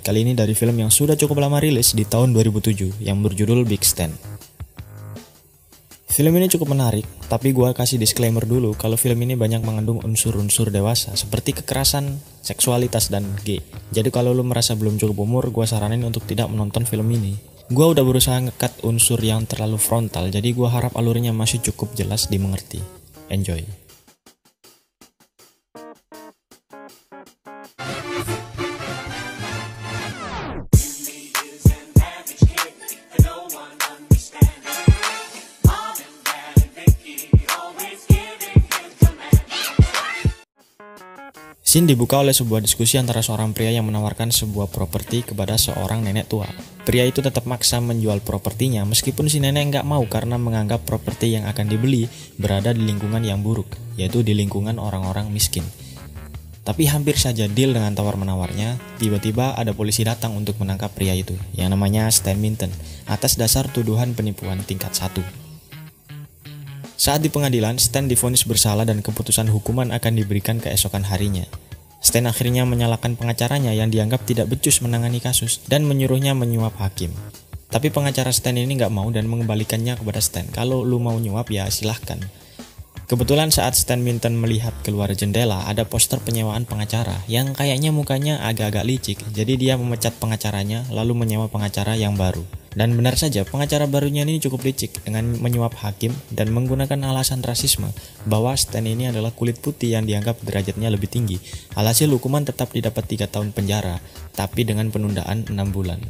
kali ini dari film yang sudah cukup lama rilis di tahun 2007 yang berjudul Big Stan. Film ini cukup menarik, tapi gue kasih disclaimer dulu kalau film ini banyak mengandung unsur-unsur dewasa seperti kekerasan, seksualitas, dan gay. Jadi kalau lu merasa belum cukup umur, gue saranin untuk tidak menonton film ini. Gue udah berusaha ngekat unsur yang terlalu frontal, jadi gue harap alurnya masih cukup jelas dimengerti. Enjoy. Scene dibuka oleh sebuah diskusi antara seorang pria yang menawarkan sebuah properti kepada seorang nenek tua. Pria itu tetap maksa menjual propertinya meskipun si nenek nggak mau karena menganggap properti yang akan dibeli berada di lingkungan yang buruk, yaitu di lingkungan orang-orang miskin. Tapi hampir saja deal dengan tawar-menawarnya, tiba-tiba ada polisi datang untuk menangkap pria itu, yang namanya Stan Minton, atas dasar tuduhan penipuan tingkat 1. Saat di pengadilan, Stan divonis bersalah dan keputusan hukuman akan diberikan keesokan harinya. Stan akhirnya menyalahkan pengacaranya yang dianggap tidak becus menangani kasus dan menyuruhnya menyuap hakim. Tapi pengacara Stan ini nggak mau dan mengembalikannya kepada Stan. Kalau lu mau nyuap ya silahkan. Kebetulan saat Stan Minton melihat keluar jendela ada poster penyewaan pengacara yang kayaknya mukanya agak-agak licik. Jadi dia memecat pengacaranya lalu menyewa pengacara yang baru. Dan benar saja pengacara barunya ini cukup licik dengan menyuap hakim dan menggunakan alasan rasisme bahwa Stan ini adalah kulit putih yang dianggap derajatnya lebih tinggi. Alhasil hukuman tetap didapat 3 tahun penjara, tapi dengan penundaan 6 bulan.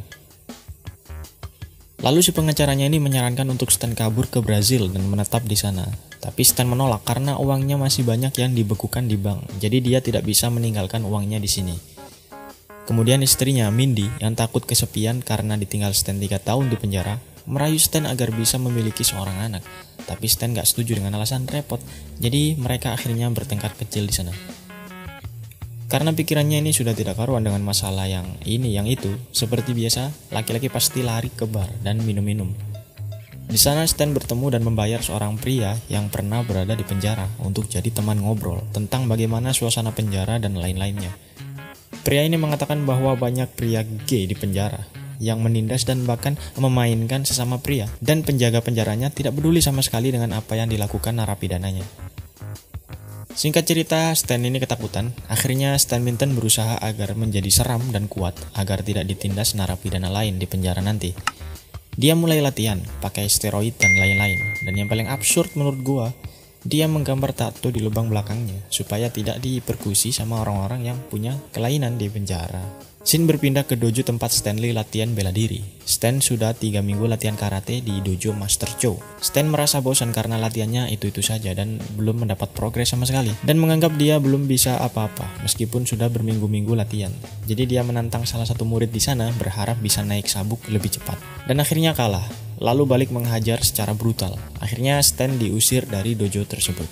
Lalu si pengacaranya ini menyarankan untuk Stan kabur ke Brazil dan menetap di sana. Tapi Stan menolak karena uangnya masih banyak yang dibekukan di bank, jadi dia tidak bisa meninggalkan uangnya di sini. Kemudian istrinya, Mindy, yang takut kesepian karena ditinggal Stan 3 tahun di penjara, merayu Stan agar bisa memiliki seorang anak. Tapi Stan gak setuju dengan alasan repot, jadi mereka akhirnya bertengkar kecil di sana. Karena pikirannya ini sudah tidak karuan dengan masalah yang ini yang itu, seperti biasa, laki-laki pasti lari ke bar dan minum-minum. Di sana Stan bertemu dan membayar seorang pria yang pernah berada di penjara untuk jadi teman ngobrol tentang bagaimana suasana penjara dan lain-lainnya. Pria ini mengatakan bahwa banyak pria gay di penjara yang menindas dan bahkan memainkan sesama pria, dan penjaga penjaranya tidak peduli sama sekali dengan apa yang dilakukan narapidananya. Singkat cerita, Stan ini ketakutan. Akhirnya Stan Minton berusaha agar menjadi seram dan kuat agar tidak ditindas narapidana lain di penjara nanti. Dia mulai latihan, pakai steroid dan lain-lain. Dan yang paling absurd menurut gua, dia menggambar tato di lubang belakangnya supaya tidak diperkusi sama orang-orang yang punya kelainan di penjara. Scene berpindah ke dojo tempat Stanley latihan bela diri. Stan sudah 3 minggu latihan karate di dojo Master Chow. Stan merasa bosan karena latihannya itu-itu saja dan belum mendapat progres sama sekali. Dan menganggap dia belum bisa apa-apa meskipun sudah berminggu-minggu latihan. Jadi dia menantang salah satu murid di sana berharap bisa naik sabuk lebih cepat. Dan akhirnya kalah, lalu balik menghajar secara brutal. Akhirnya Stan diusir dari dojo tersebut.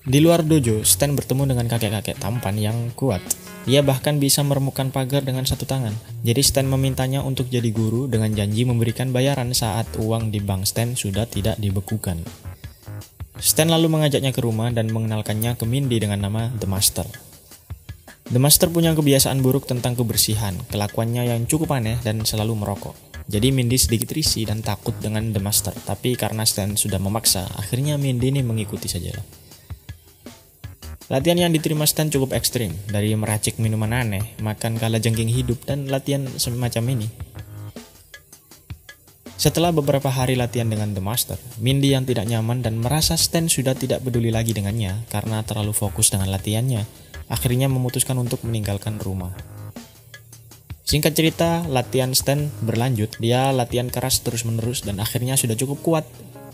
Di luar dojo, Stan bertemu dengan kakek-kakek tampan yang kuat. Dia bahkan bisa meremukkan pagar dengan satu tangan. Jadi Stan memintanya untuk jadi guru dengan janji memberikan bayaran saat uang di bank Stan sudah tidak dibekukan. Stan lalu mengajaknya ke rumah dan mengenalkannya ke Mindy dengan nama The Master. The Master punya kebiasaan buruk tentang kebersihan, kelakuannya yang cukup aneh dan selalu merokok. Jadi Mindy sedikit risih dan takut dengan The Master, tapi karena Stan sudah memaksa, akhirnya Mindy ini mengikuti saja. Latihan yang diterima Stan cukup ekstrim, dari meracik minuman aneh, makan kalajengking hidup, dan latihan semacam ini. Setelah beberapa hari latihan dengan The Master, Mindy yang tidak nyaman dan merasa Stan sudah tidak peduli lagi dengannya karena terlalu fokus dengan latihannya, akhirnya memutuskan untuk meninggalkan rumah. Singkat cerita, latihan Stan berlanjut. Dia latihan keras terus-menerus dan akhirnya sudah cukup kuat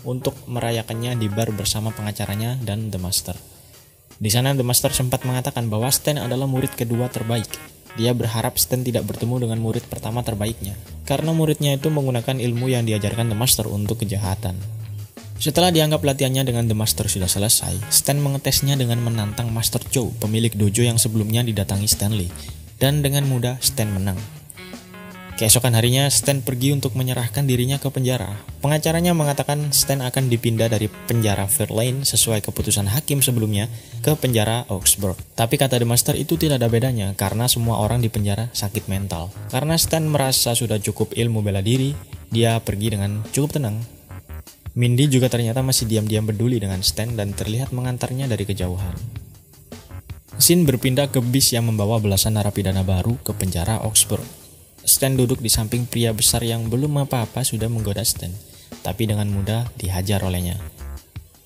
untuk merayakannya di bar bersama pengacaranya dan The Master. Di sana The Master sempat mengatakan bahwa Stan adalah murid kedua terbaik. Dia berharap Stan tidak bertemu dengan murid pertama terbaiknya, karena muridnya itu menggunakan ilmu yang diajarkan The Master untuk kejahatan. Setelah dianggap latihannya dengan The Master sudah selesai, Stan mengetesnya dengan menantang Master Chow, pemilik dojo yang sebelumnya didatangi Stanley, dan dengan mudah Stan menang. Keesokan harinya, Stan pergi untuk menyerahkan dirinya ke penjara. Pengacaranya mengatakan Stan akan dipindah dari penjara Fairlane sesuai keputusan hakim sebelumnya ke penjara Augsburg. Tapi kata The Master itu tidak ada bedanya karena semua orang di penjara sakit mental. Karena Stan merasa sudah cukup ilmu bela diri, dia pergi dengan cukup tenang. Mindy juga ternyata masih diam-diam peduli dengan Stan dan terlihat mengantarnya dari kejauhan. Scene berpindah ke bis yang membawa belasan narapidana baru ke penjara Augsburg. Stan duduk di samping pria besar yang belum apa-apa sudah menggoda Stan, tapi dengan mudah dihajar olehnya.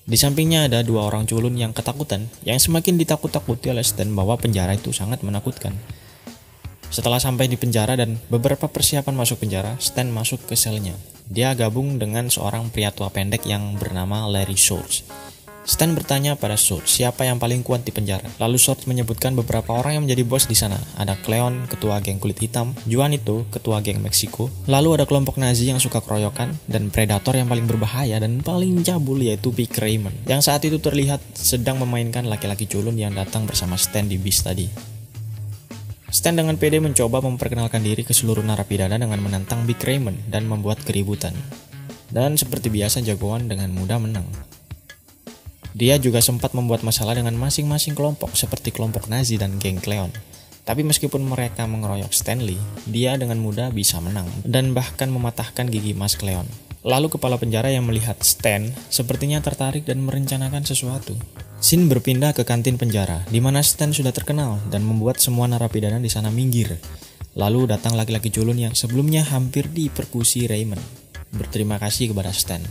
Di sampingnya ada dua orang culun yang ketakutan, yang semakin ditakut-takuti oleh Stan bahwa penjara itu sangat menakutkan. Setelah sampai di penjara dan beberapa persiapan masuk penjara, Stan masuk ke selnya. Dia gabung dengan seorang pria tua pendek yang bernama Larry Schultz. Stan bertanya pada Schultz siapa yang paling kuat di penjara. Lalu Schultz menyebutkan beberapa orang yang menjadi bos di sana. Ada Cleon, ketua geng kulit hitam, Juanito, ketua geng Meksiko. Lalu ada kelompok Nazi yang suka keroyokan, dan predator yang paling berbahaya dan paling cabul yaitu Big Raymond, yang saat itu terlihat sedang memainkan laki-laki culun yang datang bersama Stan di bis tadi. Stan dengan pede mencoba memperkenalkan diri ke seluruh narapidana dengan menantang Big Raymond dan membuat keributan. Dan seperti biasa jagoan dengan mudah menang. Dia juga sempat membuat masalah dengan masing-masing kelompok seperti kelompok Nazi dan geng Cleon. Tapi meskipun mereka mengeroyok Stanley, dia dengan mudah bisa menang dan bahkan mematahkan gigi Mas Cleon. Lalu kepala penjara yang melihat Stan sepertinya tertarik dan merencanakan sesuatu. Scene berpindah ke kantin penjara, di mana Stan sudah terkenal dan membuat semua narapidana di sana minggir. Lalu datang laki-laki culun yang sebelumnya hampir diperkusi Raymond. Berterima kasih kepada Stan.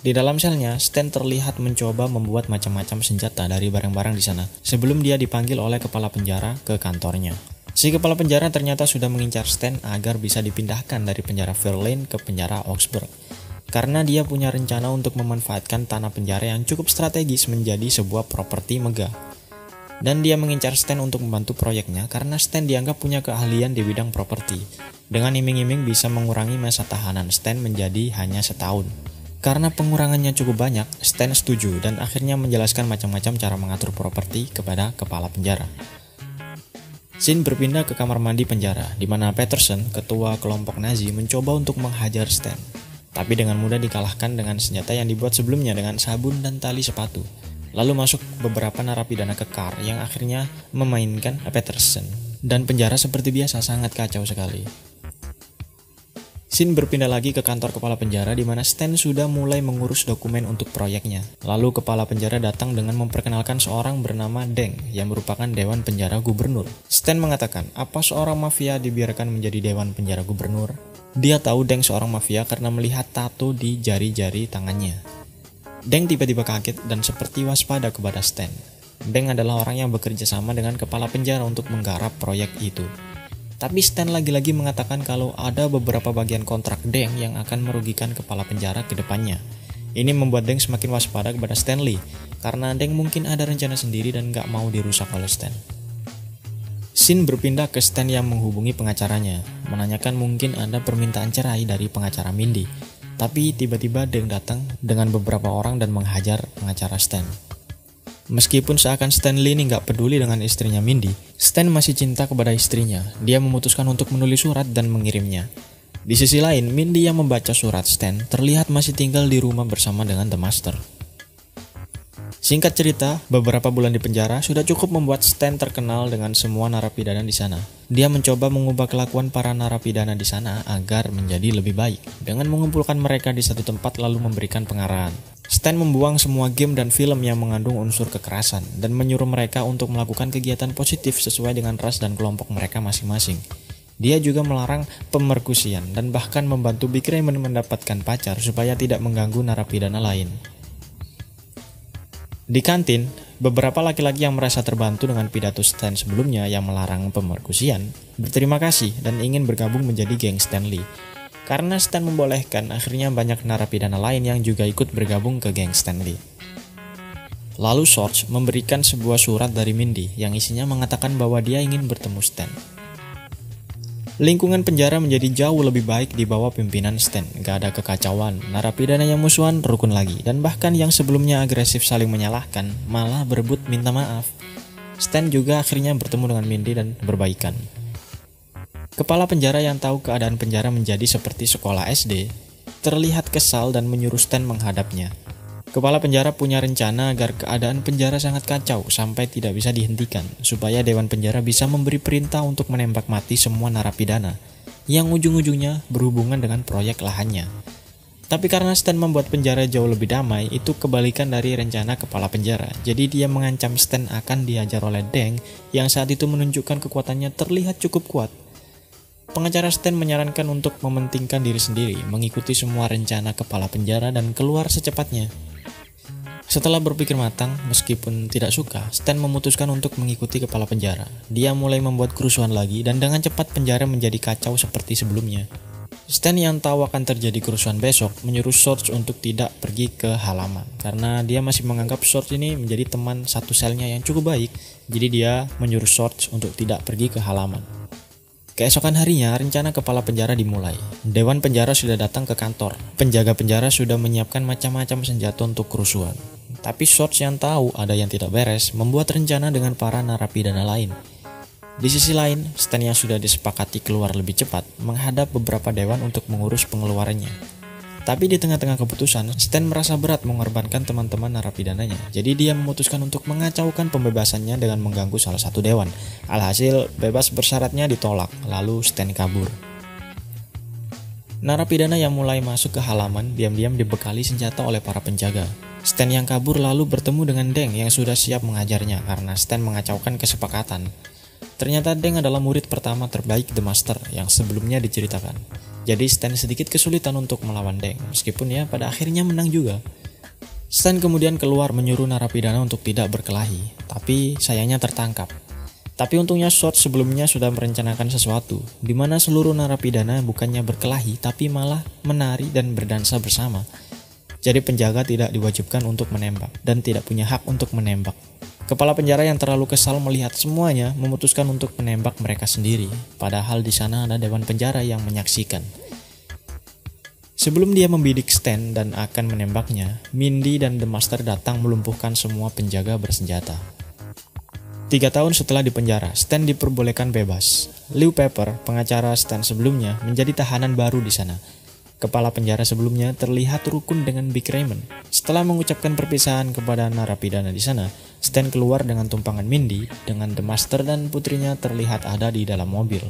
Di dalam selnya, Stan terlihat mencoba membuat macam-macam senjata dari barang-barang di sana sebelum dia dipanggil oleh kepala penjara ke kantornya. Si kepala penjara ternyata sudah mengincar Stan agar bisa dipindahkan dari penjara Fairlane ke penjara Augsburg. Karena dia punya rencana untuk memanfaatkan tanah penjara yang cukup strategis menjadi sebuah properti megah. Dan dia mengincar Stan untuk membantu proyeknya karena Stan dianggap punya keahlian di bidang properti. Dengan iming-iming bisa mengurangi masa tahanan Stan menjadi hanya setahun. Karena pengurangannya cukup banyak, Stan setuju dan akhirnya menjelaskan macam-macam cara mengatur properti kepada kepala penjara. Scene berpindah ke kamar mandi penjara, di mana Peterson, ketua kelompok Nazi, mencoba untuk menghajar Stan. Tapi dengan mudah dikalahkan dengan senjata yang dibuat sebelumnya dengan sabun dan tali sepatu. Lalu masuk beberapa narapidana kekar yang akhirnya memainkan Peterson. Dan penjara seperti biasa sangat kacau sekali. Scene berpindah lagi ke kantor kepala penjara di mana Stan sudah mulai mengurus dokumen untuk proyeknya. Lalu kepala penjara datang dengan memperkenalkan seorang bernama Deng yang merupakan Dewan Penjara Gubernur. Stan mengatakan, apa seorang mafia dibiarkan menjadi Dewan Penjara Gubernur? Dia tahu Deng seorang mafia karena melihat tato di jari-jari tangannya. Deng tiba-tiba kaget dan seperti waspada kepada Stan. Deng adalah orang yang bekerja sama dengan kepala penjara untuk menggarap proyek itu. Tapi Stan lagi-lagi mengatakan kalau ada beberapa bagian kontrak Deng yang akan merugikan kepala penjara ke depannya. Ini membuat Deng semakin waspada kepada Stanley, karena Deng mungkin ada rencana sendiri dan gak mau dirusak oleh Stan. Scene berpindah ke Stan yang menghubungi pengacaranya, menanyakan mungkin ada permintaan cerai dari pengacara Mindy. Tapi tiba-tiba Deng datang dengan beberapa orang dan menghajar pengacara Stan. Meskipun seakan Stanley ini gak peduli dengan istrinya Mindy, Stan masih cinta kepada istrinya. Dia memutuskan untuk menulis surat dan mengirimnya. Di sisi lain, Mindy yang membaca surat Stan terlihat masih tinggal di rumah bersama dengan The Master. Singkat cerita, beberapa bulan di penjara sudah cukup membuat Stan terkenal dengan semua narapidana di sana. Dia mencoba mengubah kelakuan para narapidana di sana agar menjadi lebih baik, dengan mengumpulkan mereka di satu tempat lalu memberikan pengarahan. Stan membuang semua game dan film yang mengandung unsur kekerasan dan menyuruh mereka untuk melakukan kegiatan positif sesuai dengan ras dan kelompok mereka masing-masing. Dia juga melarang pemerkusian dan bahkan membantu Big Raymond mendapatkan pacar supaya tidak mengganggu narapidana lain. Di kantin, beberapa laki-laki yang merasa terbantu dengan pidato Stan sebelumnya yang melarang pemerkusian berterima kasih dan ingin bergabung menjadi geng Stanley. Karena Stan membolehkan, akhirnya banyak narapidana lain yang juga ikut bergabung ke geng Stanley. Lalu Schultz memberikan sebuah surat dari Mindy yang isinya mengatakan bahwa dia ingin bertemu Stan. Lingkungan penjara menjadi jauh lebih baik di bawah pimpinan Stan. Gak ada kekacauan, narapidana yang musuhan rukun lagi, dan bahkan yang sebelumnya agresif saling menyalahkan malah berebut minta maaf. Stan juga akhirnya bertemu dengan Mindy dan berbaikan. Kepala penjara yang tahu keadaan penjara menjadi seperti sekolah SD, terlihat kesal dan menyuruh Stan menghadapnya. Kepala penjara punya rencana agar keadaan penjara sangat kacau sampai tidak bisa dihentikan, supaya Dewan Penjara bisa memberi perintah untuk menembak mati semua narapidana, yang ujung-ujungnya berhubungan dengan proyek lahannya. Tapi karena Stan membuat penjara jauh lebih damai, itu kebalikan dari rencana kepala penjara. Jadi dia mengancam Stan akan dihajar oleh Deng, yang saat itu menunjukkan kekuatannya terlihat cukup kuat. Pengacara Stan menyarankan untuk mementingkan diri sendiri, mengikuti semua rencana kepala penjara dan keluar secepatnya. Setelah berpikir matang, meskipun tidak suka, Stan memutuskan untuk mengikuti kepala penjara. Dia mulai membuat kerusuhan lagi dan dengan cepat penjara menjadi kacau seperti sebelumnya. Stan yang tahu akan terjadi kerusuhan besok menyuruh Sorge untuk tidak pergi ke halaman karena dia masih menganggap Sorge ini menjadi teman satu selnya yang cukup baik. Jadi dia menyuruh Sorge untuk tidak pergi ke halaman. Keesokan harinya, rencana kepala penjara dimulai. Dewan penjara sudah datang ke kantor. Penjaga penjara sudah menyiapkan macam-macam senjata untuk kerusuhan. Tapi Sorge yang tahu ada yang tidak beres, membuat rencana dengan para narapidana lain. Di sisi lain, Stan yang sudah disepakati keluar lebih cepat, menghadap beberapa dewan untuk mengurus pengeluarannya. Tapi di tengah-tengah keputusan, Stan merasa berat mengorbankan teman-teman narapidananya. Jadi dia memutuskan untuk mengacaukan pembebasannya dengan mengganggu salah satu dewan. Alhasil, bebas bersyaratnya ditolak, lalu Stan kabur. Narapidana yang mulai masuk ke halaman diam-diam dibekali senjata oleh para penjaga. Stan yang kabur lalu bertemu dengan Deng yang sudah siap mengajarnya karena Stan mengacaukan kesepakatan. Ternyata Deng adalah murid pertama terbaik The Master yang sebelumnya diceritakan. Jadi Stan sedikit kesulitan untuk melawan Deng, meskipun ya pada akhirnya menang juga. Stan kemudian keluar menyuruh narapidana untuk tidak berkelahi, tapi sayangnya tertangkap. Tapi untungnya Sorge sebelumnya sudah merencanakan sesuatu, di mana seluruh narapidana bukannya berkelahi, tapi malah menari dan berdansa bersama. Jadi penjaga tidak diwajibkan untuk menembak, dan tidak punya hak untuk menembak. Kepala penjara yang terlalu kesal melihat semuanya memutuskan untuk menembak mereka sendiri, padahal di sana ada dewan penjara yang menyaksikan. Sebelum dia membidik Stan dan akan menembaknya, Mindy dan The Master datang melumpuhkan semua penjaga bersenjata. 3 tahun setelah dipenjara, Stan diperbolehkan bebas. Lew Pepper, pengacara Stan sebelumnya, menjadi tahanan baru di sana. Kepala penjara sebelumnya terlihat rukun dengan Big Raymond. Setelah mengucapkan perpisahan kepada narapidana di sana, Stan keluar dengan tumpangan Mindy dengan The Master dan putrinya terlihat ada di dalam mobil.